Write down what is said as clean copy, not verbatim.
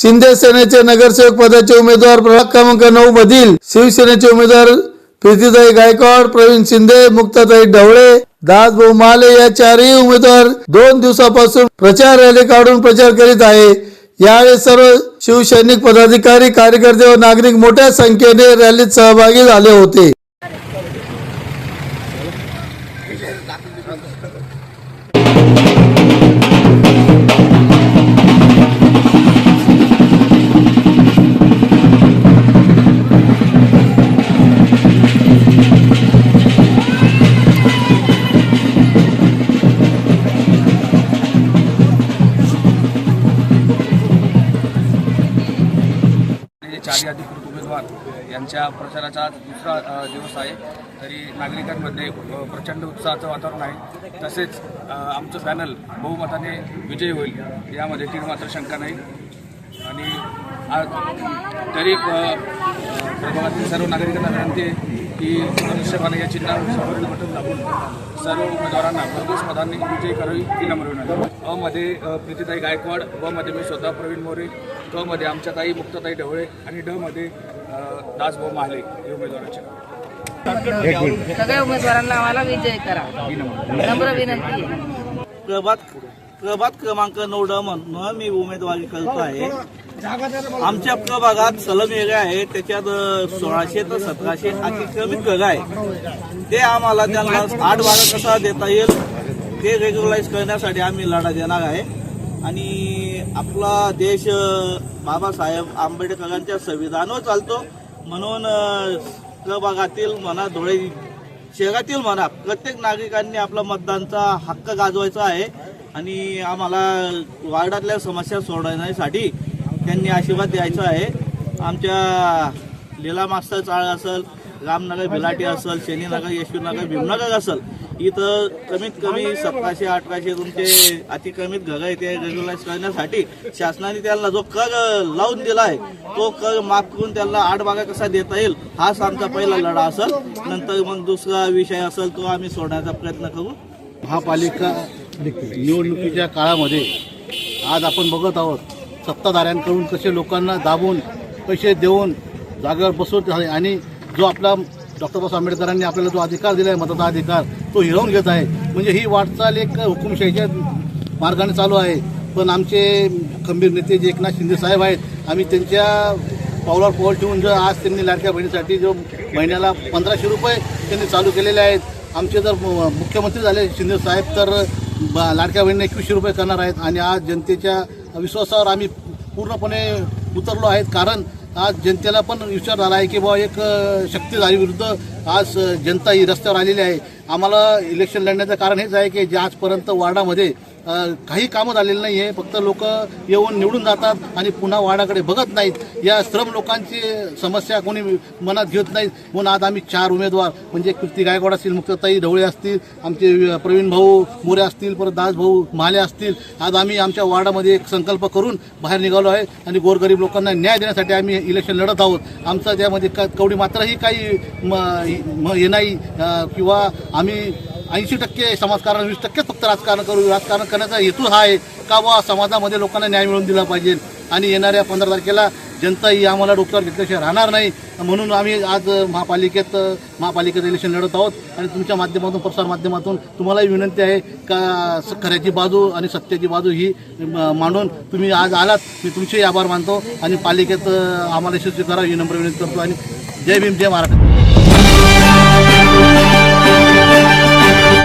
शिंदे सेनेचे नगरसेवक पदाचे उमेदवार प्रभाग क्रमांक 9 मधील शिवसेनेचे उमेदवार प्रीतीताई गायकवाड, प्रवीण शिंदे, मुक्ताताई ढवळे, दासभाऊ महाले या चारही उमेदवार 2 दिवसापासून प्रचार रॅली काढून प्रचार करीत आहे। यावेळी सर्व शिवसैनिक पदाधिकारी, कार्यकर्ते व नागरिक मोठ्या संख्येने रॅलीत सहभागी झाले होते। चारही अधिकृत उमेदवार यांच्या प्रचाराचा आज दुसरा दिवस आहे। तरी नागरिकांमध्ये प्रचंड उत्साहाचं वातावरण आहे। तसेच आमचं पॅनल बहुमताने विजयी होईल यामध्ये तीळ मात्र शंका नाही। आणि आज तरी प्रभागातील सर्व नागरिकांना विनंती आहे की धनुष्यबाण या चिन्हावर समोरील बटन दाबून सर्व उमेदवारांना भरघोस मतांनी विजयी करावी ही नम्र विनंती। अ मध्ये प्रीतीताई गायकवाड, ब मध्ये मी स्वतः प्रवीण मोरे, क मध्ये आमच्या ताई मुक्ताताई ढवळे आणि ड मध्ये दासभाऊ महाले हे उमेदवाराचे सगळ्या उमेदवारांना आम्हाला विजय करा नम्र विनंती आहे। प्रभाग क्रमांक 9 म्हणून मी उमेदवारी करतो आहे। आमच्या प्रभागात सलम एरिया आहे, त्याच्यात 1600 ते 1700 अतिक्रमित घर आहे। ते आम्हाला त्यांना 8-12 कसा देता येईल ते रेग्युलराईज करण्यासाठी आम्ही लढा देणार आहे। आणि आपला देश बाबासाहेब आंबेडकरांच्या संविधानावर चालतो, म्हणून प्रभागातील म्हणा, धुळे शहरातील म्हणा, प्रत्येक नागरिकांनी आपला मतदानाचा हक्क गाजवायचा आहे। आणि आम्हाला वार्डातल्या समस्या सोडवण्यासाठी त्यांनी आशीर्वाद द्यायचा आहे। आमच्या लीला मास्टर चाळ असेल, रामनगर भिलाटी असेल, शनीनगर, यशवीनगर, भीमनगर असेल, इथं कमीत कमी 1700-1800 तुमचे अतिक्रमित घरं आहे ते रेग्युलाइज करण्यासाठी शासनाने त्यांना जो कर लावून दिला आहे तो कर माफ करून त्यांना 8-12 कसा देता येईल हाच आमचा पहिला लढा असेल। नंतर मग दुसरा विषय असेल तो आम्ही सोडण्याचा प्रयत्न करू। महापालिका निवडणुकीच्या काळामध्ये आज आपण बघत आहोत सत्ताधाऱ्यांकडून कसे लोकांना दाबून पैसे देऊन जागेवर बसवत आहे आणि जो आपला डॉक्टर बाबासाहेब आंबेडकरांनी आपल्याला जो अधिकार दिला आहे मतदार अधिकार तो हिरावून घेत आहे। म्हणजे ही वाटचाल एक हुकुमशाहीच्या मार्गाने चालू आहे। पण आमचे खंबीर नेते जे एकनाथ शिंदे साहेब आहेत, आम्ही त्यांच्या पावलावर पाऊल ठेवून जो आज त्यांनी लाडक्या बहिणीसाठी जो महिन्याला 1500 रुपये त्यांनी चालू केलेले आहेत। आमचे जर मुख्यमंत्री झाले शिंदे साहेब तर लाडक्या बहिणींना 2100 रुपये करणार आहेत। आणि आज जनतेच्या विश्वासावर आम्ही पूर्णपणे उतरलो आहेत, कारण आज जनतेला पण विचार झाला आहे की बाबा एक शक्तीधारी विरुद्ध आज जनता ही रस्त्यावर आलेली आहे। आम्हाला इलेक्शन लढण्याचं कारण हेच आहे की जे आजपर्यंत वार्डामध्ये काही कामं झालेली नाही आहे, फक्त लोक येऊन निवडून जातात आणि पुन्हा वार्डाकडे बघत नाहीत। या श्रम लोकांची समस्या कोणी मनात घेत नाहीत, म्हणून आज आम्ही 4 उमेदवार म्हणजे प्रीती गायकवाड असतील, मुक्ताताई ढवळे असतील, आमचे प्रवीण भाऊ मोरे असतील, परत दासभाऊ महाले असतील, आज आम्ही आमच्या वार्डामध्ये एक संकल्प करून बाहेर निघालो आहे आणि गोरगरीब लोकांना न्याय देण्यासाठी आम्ही इलेक्शन लढत आहोत। आमचा त्यामध्ये कवडी मात्रही काही हे नाही किंवा आम्ही 80% समाजकारण 20% फक्त राजकारण करू। राजकारण करण्याचा हेतू हा आहे का बा समाजामध्ये लोकांना न्याय मिळवून दिला पाहिजे आणि येणाऱ्या 15 तारखेला जनता ही आम्हाला डोक्यावर घेतल्याशिवाय राहणार नाही, म्हणून आम्ही आज महापालिकेत इलेक्शन लढत आहोत। आणि तुमच्या माध्यमातून, प्रसार माध्यमातून तुम्हालाही विनंती आहे का खऱ्याची बाजू आणि सत्याची बाजू ही मांडून तुम्ही आज आलात, मी तुमचेही आभार मानतो आणि पालिकेत आम्हाला यशस्वी करा ही नम्र विनंती करतो। आणि जय भीम, जय महाराष्ट्र।